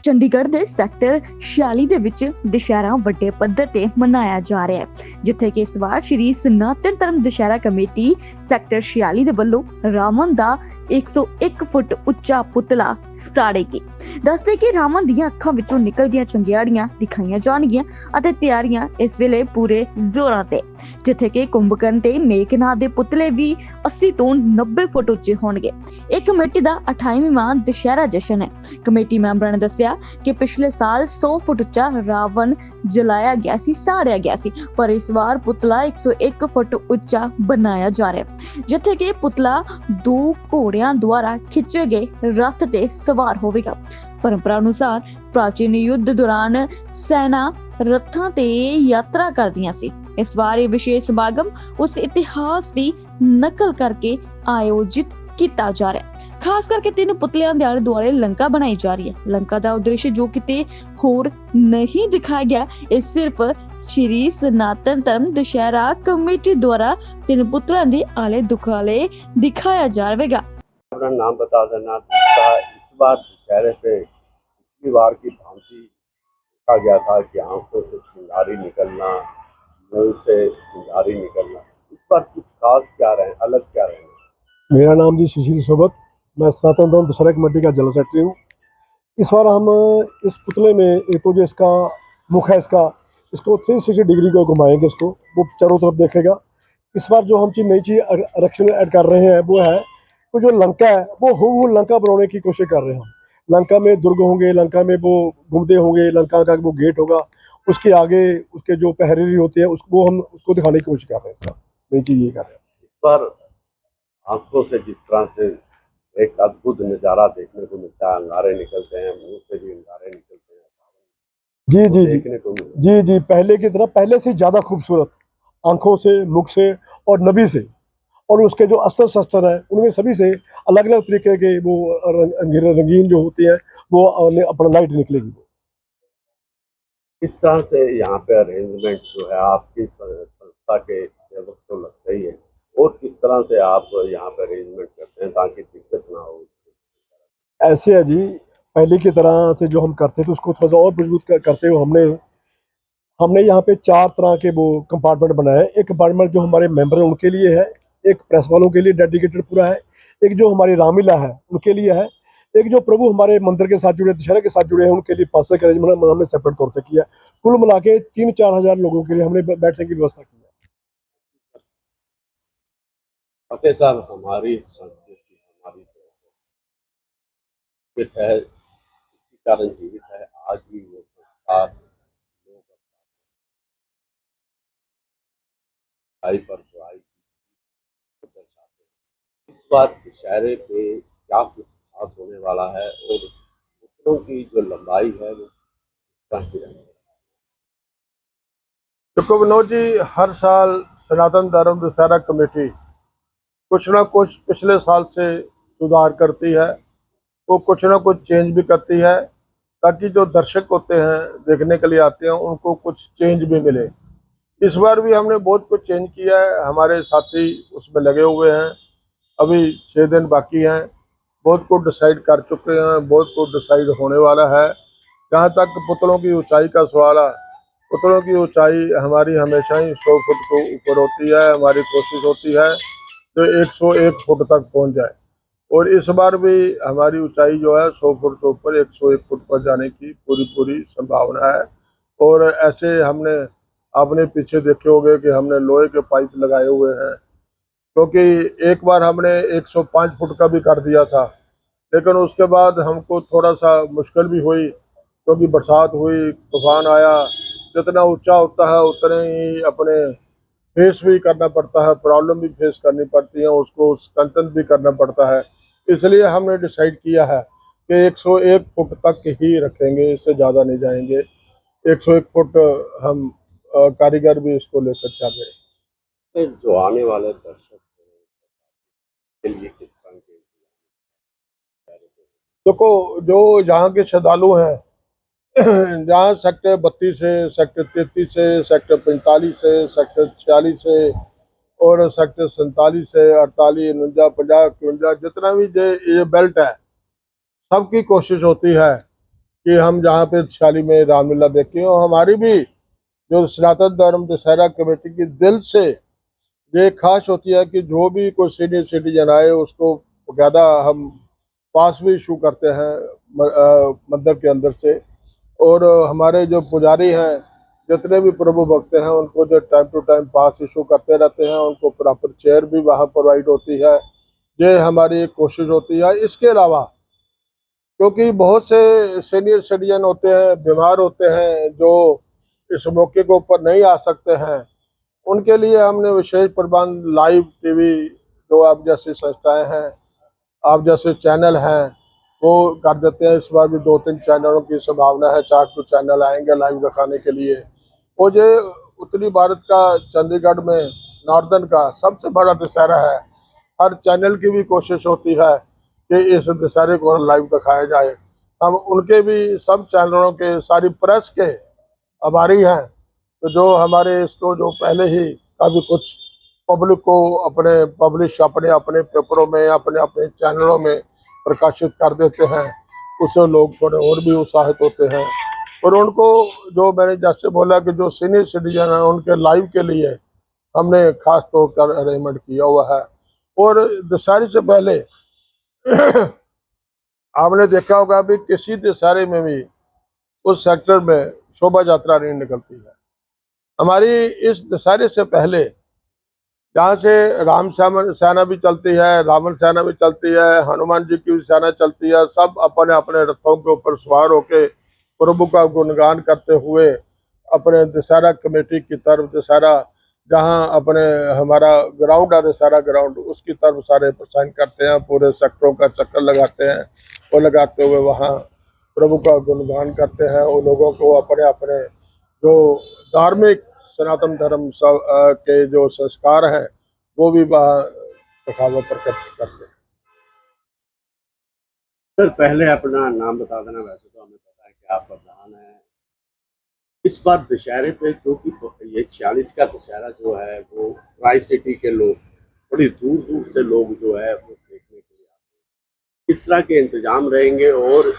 ਚੰਡੀਗੜ੍ਹ ਦੇ ਸੈਕਟਰ 46 ਦੇ ਵਿੱਚ ਦੁਸ਼ਹਿਰਾ ਵੱਡੇ ਪੱਧਰ ਤੇ ਮਨਾਇਆ ਜਾ ਰਿਹਾ ਹੈ, ਜਿੱਥੇ ਕਿ ਇਸ ਵਾਰ ਸ਼੍ਰੀ ਸਨਾਤਨ ਧਰਮ ਦੁਸ਼ਹਿਰਾ ਕਮੇਟੀ ਸੈਕਟਰ 46 ਦੇ ਵੱਲੋਂ ਰਾਵਣ ਦਾ 101 ਫੁੱਟ ਉੱਚਾ ਪੁਤਲਾ ਸਾੜੇਗੀ। ਦੱਸਦੇ ਕਿ ਰਾਵਣ ਦੀਆਂ ਅੱਖਾਂ ਵਿੱਚੋਂ ਨਿਕਲਦੀਆਂ ਚੰਗਿਆੜੀਆਂ ਦਿਖਾਈਆਂ ਜਾਣਗੀਆਂ ਅਤੇ ਤਿਆਰੀਆਂ ਇਸ ਵੇਲੇ ਪੂਰੇ ਜ਼ੋਰਾਂ ਤੇ, ਜਿੱਥੇ ਕਿ ਕੁੰਭਕਰਨ ਤੇ ਮੇਘਨਾਥ ਦੇ ਪੁਤਲੇ ਵੀ 80 ਤੋਂ 90 ਫੁੱਟ ਉੱਚੇ ਹੋਣਗੇ। ਇਹ ਕਮੇਟੀ ਦਾ 28ਵਾਂ ਦੁਸ਼ਹਿਰਾ ਜਸ਼ਨ ਹੈ। ਕਮੇਟੀ ਮੈਂਬਰਾਂ ਨੇ ਦੱਸਿਆ ਕਿ ਪਿਛਲੇ ਸਾਲ 100 ਫੁੱਟ ਉੱਚਾ ਰਾਵਣ ਜਲਾਇਆ ਗਿਆ ਸੀ, ਸਾੜਿਆ ਗਿਆ ਸੀ, ਪਰ ਇਸ ਵਾਰ ਪੁਤਲਾ 101 ਫੁੱਟ ਉੱਚਾ ਬਣਾਇਆ ਜਾ ਰਿਹਾ ਹੈ, ਜਿੱਥੇ ਕਿ ਪੁਤਲਾ 2 ਘੋੜਿਆਂ ਦੁਆਰਾ ਖਿੱਚੇ ਗਏ ਰੱਥ ਤੇ ਸਵਾਰ ਹੋਵੇਗਾ। ਪਰੰਪਰਾ ਅਨੁਸਾਰ ਪ੍ਰਾਚੀਨ ਯੁੱਧ ਦੌਰਾਨ ਸੈਨਾ ਰੱਥਾਂ ਤੇ ਯਾਤਰਾ ਕਰਦੀਆਂ ਸੀ। ਇਸ ਵਾਰ ਇਹ ਵਿਸ਼ੇਸ਼ ਸਮਾਗਮ ਉਸ ਇਤਿਹਾਸ ਦੀ ਨਕਲ ਕਰਕੇ ਆਯੋਜਿਤ ਕੀਤਾ ਜਾ ਰਿਹਾ ਹੈ। ਖਾਸ ਕਰਕੇ 3 ਪੁਤਲਿਆਂ ਦੇ ਆਲੇ ਦੁਆਲੇ ਲੰਕਾ ਬਣਾਈ ਜਾ ਰਹੀ ਹੈ। ਲੰਕਾ ਦਾ ਉਦ੍ਰਿਸ਼ ਜੋ ਕਿਤੇ ਹੋਰ ਨਹੀਂ ਦਿਖਾਇਆ ਗਿਆ, ਇਹ ਸਿਰਫ ਸ਼੍ਰੀ ਸਨਾਤਨ ਧਰਮ ਦੁਸ਼ਹਿਰਾ ਕਮੇਟੀ द्वारा 3 पुतलों के आले दुआले दिखाया जाएगा। अपना नाम बता देना। इस बार दशहरे पे पिछली बार की भांति देखा गया था कि आंखों से चिंगारी निकलना, मुंह से चिंगारी निकलना, इस बार कुछ खास क्या रहे, अलग क्या रहे? मेरा नाम जी सुशील सोबत, मैं सनातन धर्म दशहरा कमेटी का जनरल सेक्रेटरी हूँ। इस बार हम इस पुतले में एक तो जो इसका मुख है, इसको 360 डिग्री को घुमाएंगे, इसको वो चारों तरफ देखेगा। इस बार जो हम नई चीज़ आरक्षण ऐड कर रहे हैं वो है तो जो लंका है वो लंका बनाने की कोशिश कर रहे हैं हम। लंका में दुर्ग होंगे, लंका में वो घूमते होंगे, लंका का वो गेट होगा, उसके आगे उसके जो पहरेरी होते हैं उसको हम उसको दिखाने की कोशिश कर रहे हैं। इस बार नई चीज़ ये कर रहे हैं। इस बार आंखों से जिस तरह से एक अद्भुत नज़ारा देखने को मिलता है, अंगारे निकलते हैं, मुंह से भी अंगारे निकलते हैं, जी जी जी देखने को मिलता है। जी जी पहले की तरह, पहले से ज़्यादा खूबसूरत आंखों से, मुख से और नबी से, और उसके जो अस्त्र शस्त्र हैं उनमें सभी से अलग अलग तरीके के वो रंगीन जो होती है वो अपना लाइट निकलेगी। किस तरह से यहाँ पे अरेंजमेंट जो है आपकी संस्था के सेवक तो लगता ही है, और किस तरह से आप यहाँ पे अरेंजमेंट करते हैं ताकि दिक्कत ना हो? ऐसे है जी, पहले की तरह से जो हम करते थे उसको थोड़ा सा और मजबूत करते हुए हमने यहाँ पे 4 तरह के वो कंपार्टमेंट बनाए हैं। एक कंपार्टमेंट जो हमारे मेंबर हैं उनके लिए है, एक प्रेस वालों के लिए डेडिकेटेड पूरा है, एक जो हमारी रामलीला है उनके लिए है, एक जो प्रभु हमारे मंदिर के साथ जुड़े, दशहरा के साथ जुड़े हैं उनके लिए पास का अरेंजमेंट हमने सेपरेट तौर से किया है। कुल मिला के 3-4 हज़ार लोगों के लिए हमने बैठने की व्यवस्था की है। फतेह साहब, हमारी संस्कृति हमारी जीवित है, इसी कारण जीवित है। आज भी वो संस्कार लोग बुराई पर बुराई को दर्शाते हैं। इस बार दशहरे पे क्या कुछ खास होने वाला है, और पुतलों की जो लंबाई है वो किस की रहेगी? देखो विनोद जी, हर साल सनातन धर्म दशहरा कमेटी कुछ ना कुछ पिछले साल से सुधार करती है, वो कुछ ना कुछ चेंज भी करती है, ताकि जो दर्शक होते हैं देखने के लिए आते हैं उनको कुछ चेंज भी मिले। इस बार भी हमने बहुत कुछ चेंज किया है, हमारे साथी उसमें लगे हुए हैं, अभी 6 दिन बाकी हैं, बहुत कुछ डिसाइड कर चुके हैं, बहुत कुछ डिसाइड होने वाला है। जहाँ तक पुतलों की ऊंचाई का सवाल है, पुतलों की ऊंचाई हमारी हमेशा ही 100 फुट को ऊपर होती है। हमारी कोशिश होती है तो 101 फुट तक पहुँच जाए, और इस बार भी हमारी ऊंचाई जो है 100 फुट से ऊपर 101 फुट पर जाने की पूरी संभावना है। और ऐसे हमने आपने पीछे देखे होंगे कि हमने लोहे के पाइप लगाए हुए हैं, क्योंकि एक बार हमने 105 फुट का भी कर दिया था, लेकिन उसके बाद हमको थोड़ा सा मुश्किल भी हुई, क्योंकि बरसात हुई, तूफान आया। जितना ऊंचा होता है उतने ही अपने फेस भी करना पड़ता है, प्रॉब्लम भी फेस करनी पड़ती है, उसको स्ट्रेंथन भी करना पड़ता है। इसलिए हमने डिसाइड किया है कि 101 फुट तक ही रखेंगे, इससे ज़्यादा नहीं जाएंगे। 101 फुट हम कारीगर भी इसको लेकर चल रहे हैं। जो आने वाले दर्शक के लिए किस तरह के? देखो, जो यहाँ के श्रद्धालु हैं जहाँ सेक्टर 32 से, सेक्टर 33 से, सेक्टर 45 से, सेक्टर 46 से और सेक्टर 47 से 48, 49, 50, 51 जितना भी ये बेल्ट है, सबकी कोशिश होती है कि हम जहाँ पे छियाली में रामलीला देखे, और हमारी भी जो सनातन धर्म दशहरा कमेटी की दिल से ये खास होती है कि जो भी कोई सीनियर सिटीजन आए उसको बकायदा हम पास भी इशू करते हैं मंदिर के अंदर से। और हमारे जो पुजारी हैं, जितने भी प्रभु भक्त हैं, उनको जो time to time pass issue करते रहते हैं, उनको प्रॉपर चेयर भी वहाँ प्रोवाइड होती है। ये हमारी एक कोशिश होती है। इसके अलावा क्योंकि बहुत से सीनियर सिटीजन होते हैं, बीमार होते हैं, जो इस मौके के ऊपर नहीं आ सकते हैं, उनके लिए हमने विशेष प्रबंध लाइव टीवी, जो आप जैसी संस्थाएं हैं, आप जैसे चैनल हैं, वो कर देते हैं। इस बार भी 2-3 चैनलों की संभावना है, 4 चैनल आएंगे लाइव दिखाने के लिए। और ये उत्तरी भारत का, चंडीगढ़ में नॉर्दर्न का सबसे बड़ा दशहरा है। हर चैनल की भी कोशिश होती है कि इस दशहरे को लाइव दिखाया जाए। हम उनके भी, सब चैनलों के, सारी प्रेस के आभारी हैं, तो जो हमारे इसको जो पहले ही काफ़ी कुछ पब्लिक को अपने अपने पेपरों में, अपने अपने चैनलों में प्रकाशित कर देते हैं। उससे लोग थोड़े और भी उत्साहित होते हैं। और उनको, जो मैंने जैसे बोला कि जो सीनियर सिटीजन हैं, उनके लाइव के लिए हमने खास तौर पर अरेंजमेंट किया हुआ है। और दशहरे से पहले आपने देखा होगा भी किसी दशहरे में भी उस सेक्टर में शोभा यात्रा नहीं निकलती है। हमारी इस दशहरे से पहले जहाँ से राम सेना भी चलती है, रावण सेना भी चलती है, हनुमान जी की भी सेना चलती है, सब अपने अपने रथों के ऊपर सवार होके प्रभु का गुणगान करते हुए अपने दशहरा कमेटी की तरफ, दशहरा जहाँ अपने हमारा ग्राउंड है, दशहरा ग्राउंड, उसकी तरफ सारे प्रस्थान करते हैं, पूरे सेक्टरों का चक्कर लगाते हैं। और लगाते हुए वहाँ प्रभु का गुणगान करते हैं। और लोगों को अपने अपने जो धार्मिक सनातन धर्म के जो संस्कार हैं, वो भी वहाँ दिखावा प्रकट करते हैं। सर, पहले अपना नाम बता देना। वैसे तो हमें पता है कि आप प्रधान हैं। इस बार दशहरे पे, क्योंकि ये 46 का दशहरा जो है, वो ट्राई सिटी के लोग, बड़ी दूर दूर से लोग जो है वो देखने के लिए आते हैं। किस तरह के इंतजाम रहेंगे? और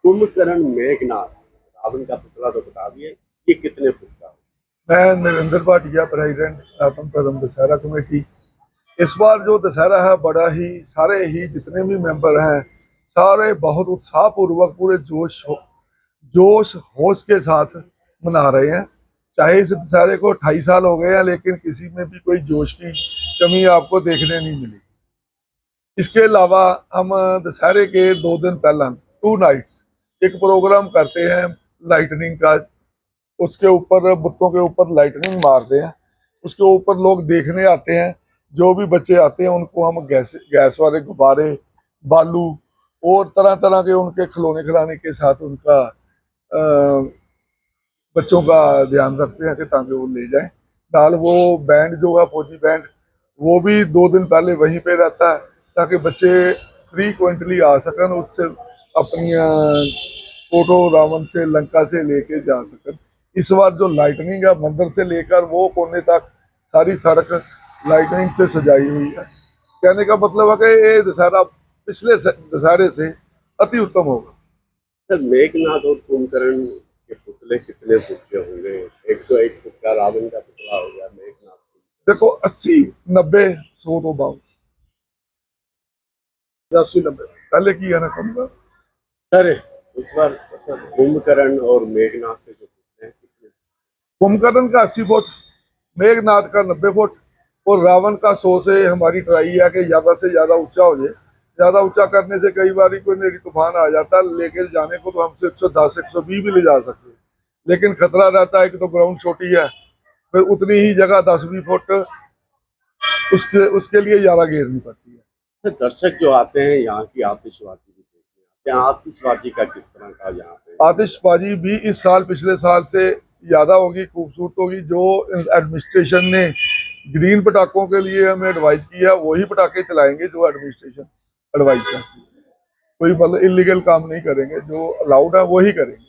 कुंभकर्ण मेघनाथ, रावण का पुतला तो बता दिए, ये कितने फुट का? मैं नरेंद्र भाटिया, प्रेसिडेंट सनातन धर्म दशहरा कमेटी। इस बार जो दशहरा है, बड़ा ही, सारे ही जितने भी मेंबर हैं, सारे बहुत उत्साहपूर्वक, पूरे जोश होश के साथ मना रहे हैं। चाहे इस दशहरे को 28 साल हो गए हैं, लेकिन किसी में भी कोई जोश की कमी आपको देखने नहीं मिली। इसके अलावा हम दशहरे के 2 दिन पहला 2 नाइट्स एक प्रोग्राम करते हैं लाइटनिंग का। उसके ऊपर, बुतों के ऊपर लाइटनिंग मारते हैं, उसके ऊपर लोग देखने आते हैं। जो भी बच्चे आते हैं उनको हम गैस वाले गुब्बारे, बालू और तरह तरह के उनके खिलौने खिलाने के साथ उनका बच्चों का ध्यान रखते हैं कि ताकि वो ले जाएं। दाल वो बैंड जो है, फौजी बैंड, वो भी 2 दिन पहले वहीं पे रहता है, ताकि बच्चे फ्रीक्वेंटली आ सकन, उससे अपनी फोटो रावण से, लंका से लेके जा सकन। इस बार जो लाइटनिंग है, मंदिर से लेकर वो कोने तक सारी सड़क लाइटनिंग से सजाई हुई है। कहने का मतलब है कि ये दशहरा पिछले दशहरे से अति उत्तम होगा। सर, मेघनाथ और कुंभकर्ण के पुतले कितने फुट के होंगे? 101 फुट का रावण का पुतला हो गया, मेघनाथ देखो 80, 90, 100 तो बाव 80, 90 पहले किया ना कम। सर, इस बार कुंभकर्ण और मेघनाथ के जो पुतले हैं कितने? कुंभकर्ण का 80 फुट, मेघनाथ का 90 फुट और रावण का 100 से हमारी ट्राई है कि ज्यादा से ज्यादा ऊंचा हो जाए। ज्यादा ऊंचा करने से कई बार कोई नेड़ी तूफान आ जाता है, लेके जाने को तो हमसे 110, 120 भी ले जा सकते हैं, लेकिन खतरा रहता है कि तो ग्राउंड छोटी है, फिर उतनी ही जगह 10-20 फुट उसके लिए ज्यादा घेरनी पड़ती है। सर, दर्शक जो आते हैं यहाँ की आतिशबाजी भी देखते हैं, यहाँ आतिशबाजी का किस तरह का यहाँ पे? आतिशबाजी भी इस साल पिछले साल से ज्यादा होगी, खूबसूरत होगी। जो एडमिनिस्ट्रेशन ने ग्रीन पटाखों के लिए हमें एडवाइज किया, वही पटाखे चलाएंगे जो एडमिनिस्ट्रेशन एडवाइज करती है। कोई मतलब इलीगल काम नहीं करेंगे, जो अलाउड है वही करेंगे।